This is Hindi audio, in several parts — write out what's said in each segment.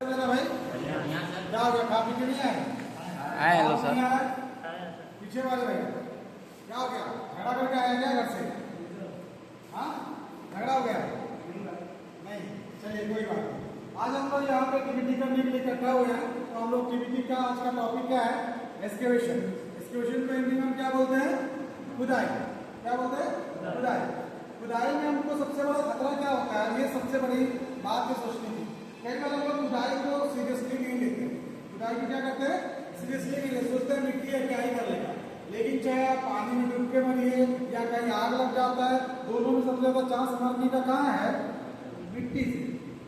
मेरा भाई क्या हो गया? खा पी के नहीं आए? आए हेलो सर। पीछे वाले भाई क्या हो गया? झगड़ा करके आया क्या घर से? हाँ, झगड़ा हो गया? नहीं, चलिए कोई बात नहीं। आज हम लोग यहाँ पे टीबीटी करने के लिए इकट्ठा हुए हैं। तो हम लोग टीबीटी का आज का टॉपिक क्या है? एक्सकेवेशन। एक्सकेवेशन को हिंदी में हम क्या बोलते हैं? खुदाई। क्या बोलते हैं? खुदाई। खुदाई में हमको सबसे बड़ा खतरा क्या होता है? ये सबसे बड़ी बात है सोचने की। कई बार हम लोग खुदाई को सीरियसली नहीं लेते। खुदाई को क्या करते हैं? सीरियसली नहीं लेते। सोचते हैं मिट्टी है क्या ही कर लेगा। लेकिन चाहे आप पानी में डूब के मरिए या कहीं आग लग जाता है, दोनों में सबसे ज्यादा चांस मरने का कहाँ है? मिट्टी से।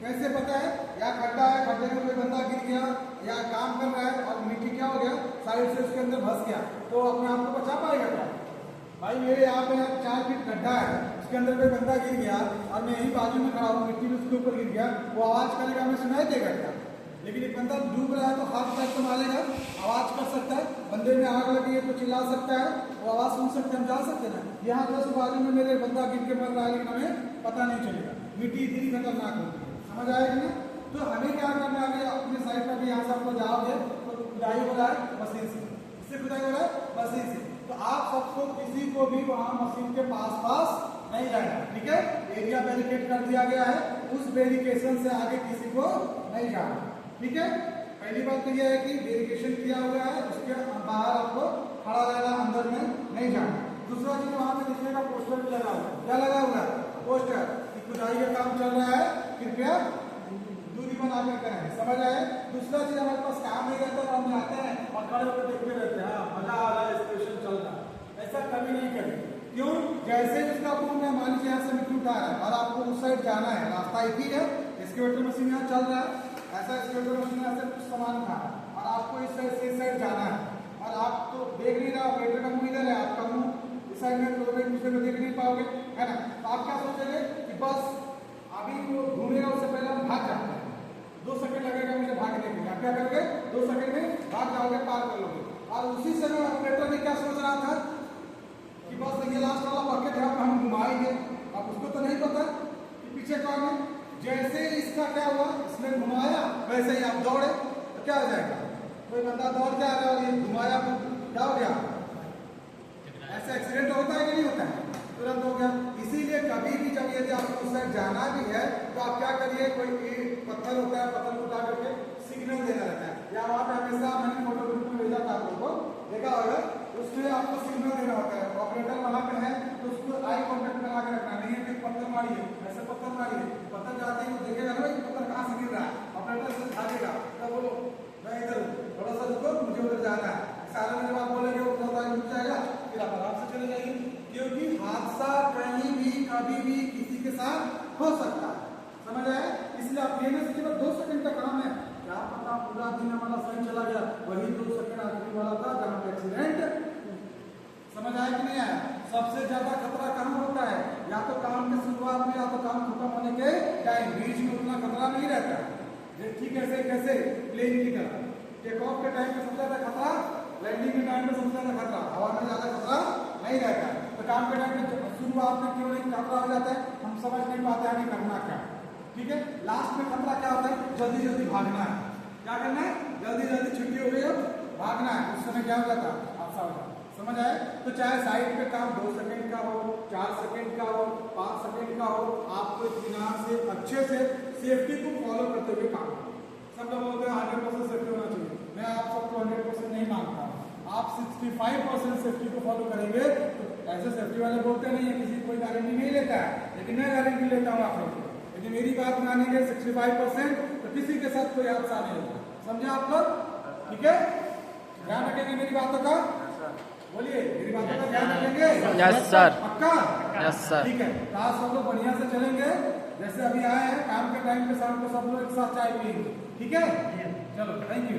कैसे पता है? या खड्डा है, खड्डे में कोई बंदा गिर गया या काम कर रहा है और मिट्टी क्या हो गया, साइड से उसके अंदर धंस गया, तो अपने आप को बचा पाएगा क्या? भाई मेरे यहाँ पे 4 फीट गड्ढा है, उसके अंदर कोई बंदा गिर गया और मैं यही बाजू में खड़ा हूँ, मिट्टी में उसके ऊपर गिर गया, वो आवाज करेगा, मैं सुनाई देगा क्या? लेकिन एक बंदा डूब रहा है तो हाथ पैर तो मारेगा, आवाज कर सकता है। बंदे में आग लगी है तो चिल्ला सकता है, वो आवाज सुन सकते हैं, हम जा सकते हैं। यहाँ 10 बाजू में मेरे बंदा गिर के मर रहा है लेकिन हमें पता नहीं चलेगा। मिट्टी इतनी खतरनाक होती है, समझ आएगा ना? तो हमें क्या करना है? अपने साइड पर भी यहाँ से आपको जाओगे तो खुदाई हो रहा है मशीन से। इससे खुदाई हो रहा है मशीन से। तो आप सबको किसी को भी वहां मशीन के पास नहीं जाना, ठीक है? एरिया बैरिकेड कर दिया गया है, उस बैरिकेशन से आगे किसी को नहीं जाना, ठीक है? पहली बात तो यह है कि बैरिकेशन किया हुआ है, उसके बाहर आपको खड़ा रहना, अंदर में नहीं जाना। दूसरा चीज वहां पे दिखने का पोस्टर भी लगा हुआ है। क्या लगा हुआ है? पोस्टर कि खुदाई का काम चल रहा है, कृपया दूरी बनाकर करें, समझ आए? दूसरा चीज हमारे पास काम नहीं रहता तो हम जाते हैं और खड़े होकर देखते रहते हैं, मजा आ रहा है, स्टेशन चल रहा है। ऐसा कभी नहीं करें। क्यों? जैसे उसका फोन है, मान लीजिए यहाँ से मिट्टी उठा रहा है और आपको उस साइड जाना है, रास्ता एक ही है, एक्सकेवेटर मशीन यहाँ चल रहा है, ऐसा एक्सकेवेटर मशीन यहाँ से कुछ सामान उठा है और आपको इस साइड से इस साइड जाना है और आप तो देख नहीं रहे, ऑपरेटर का मुंह इधर है, आपका मुंह इस साइड में, तो एक दूसरे को देख नहीं पाओगे, है ना? तो आप क्या सोचेंगे कि बस अभी वो घूमेगा, उससे पहले हम भाग जाते हैं, 2 सेकंड लगेगा मुझे भागने के लिए। आप क्या करोगे? 2 सेकंड में भाग जाओगे, पार कर लोगे। और उसी समय ऑपरेटर ने क्या सोच रहा था कि बस ये लास्ट वाला बकेट है, हम घुमाएंगे। अब उसको तो नहीं पता कि पीछे कौन है। जैसे इसका क्या हुआ, इसने घुमाया, वैसे ही आप दौड़े तो क्या हो जाएगा? कोई बंदा दौड़ के आ गया और ये घुमाया तो क्या हो गया? ऐसा एक्सीडेंट होता है कि नहीं होता है? तुरंत हो गया। इसीलिए कभी भी जब यदि आपको उस साइड जाना भी है तो आप क्या करिए, कोई पत्थर होता है, पत्थर को उठा करके सिग्नल देना रहता है, या वहां पे हमेशा मैंने फोटो ग्रुप में भेजा था आप लोगों को, देखा होगा, उसमें आपको सिग्नल देना होता है। ऑपरेटर वहां पे है तो उसको आई कॉन्टेक्ट में लाके रखना, नहीं है कि पत्थर मारिए, ऐसे पत्थर मारिए, पत्थर जाते ही वो देखेगा ना कि पत्थर कहाँ से गिर रहा है, ऑपरेटर से भागेगा, तब बोलो मैं इधर थोड़ा सा रुको, मुझे उधर जाना है, सारे में जब आप बोलेंगे वो थोड़ा रुक जाएगा, फिर आप आराम से चले जाइए। क्योंकि हादसा कहीं भी कभी भी किसी के साथ हो सकता है, समझ आए? इसलिए आप ये ना सोचिए 2 सेकंड का काम है, क्या पता पूरा दिन हमारा सही चला गया, वही 2 सेकंड आखिरी वाला था जहाँ पे एक्सीडेंट। समझ आया कि नहीं आया? सबसे ज्यादा खतरा कहाँ होता है? या तो काम के शुरुआत में, या तो काम खत्म होने के टाइम, बीच में उतना खतरा नहीं रहता है। ठीक है, कैसे प्लेन की तरह टेक ऑफ के टाइम में सबसे ज्यादा खतरा, लैंडिंग के टाइम में सबसे ज्यादा खतरा, हवा में ज्यादा खतरा नहीं रहता है। तो काम के टाइम में शुरुआत में क्यों नहीं खतरा हो जाता है? हम समझ नहीं पाते हैं करना क्या, ठीक है? लास्ट में खतरा क्या होता है? जल्दी जल्दी भागना है। क्या करना है? जल्दी जल्दी छुट्टी हो गई, अब भागना है। उस समय क्या हो जाता है? हादसा हो जाता है, समझ आए? तो चाहे साइड पे काम 2 सेकंड का हो, 4 सेकंड का हो, 5 सेकंड का हो, आपको इत्मीनान से अच्छे से सेफ्टी को फॉलो करते हुए काम करो। सब लोग बोलते हैं 100% सेफ्टी होना चाहिए, मैं आप सबको 100% नहीं मानता। आप 65% सेफ्टी को फॉलो करेंगे तो ऐसे सेफ्टी वाले बोलते नहीं है, किसी कोई गारंटी नहीं लेता है, लेकिन मैं गारंटी लेता हूँ आप लोग को। यदि मेरी बात मानेंगे 65% तो किसी के साथ कोई हादसा नहीं होगा, समझे आप लोग? ठीक है, ध्यान रखेंगे मेरी बातों का, बोलिए मेरी बातों का ध्यान रखेंगे। यस सर, पक्का? Yes sir. ठीक है, क्लास सब लोग बढ़िया से चलेंगे, जैसे अभी आए हैं, काम के टाइम पे शाम को सब लोग एक साथ चाय पिएंगे, ठीक है? चलो, थैंक यू।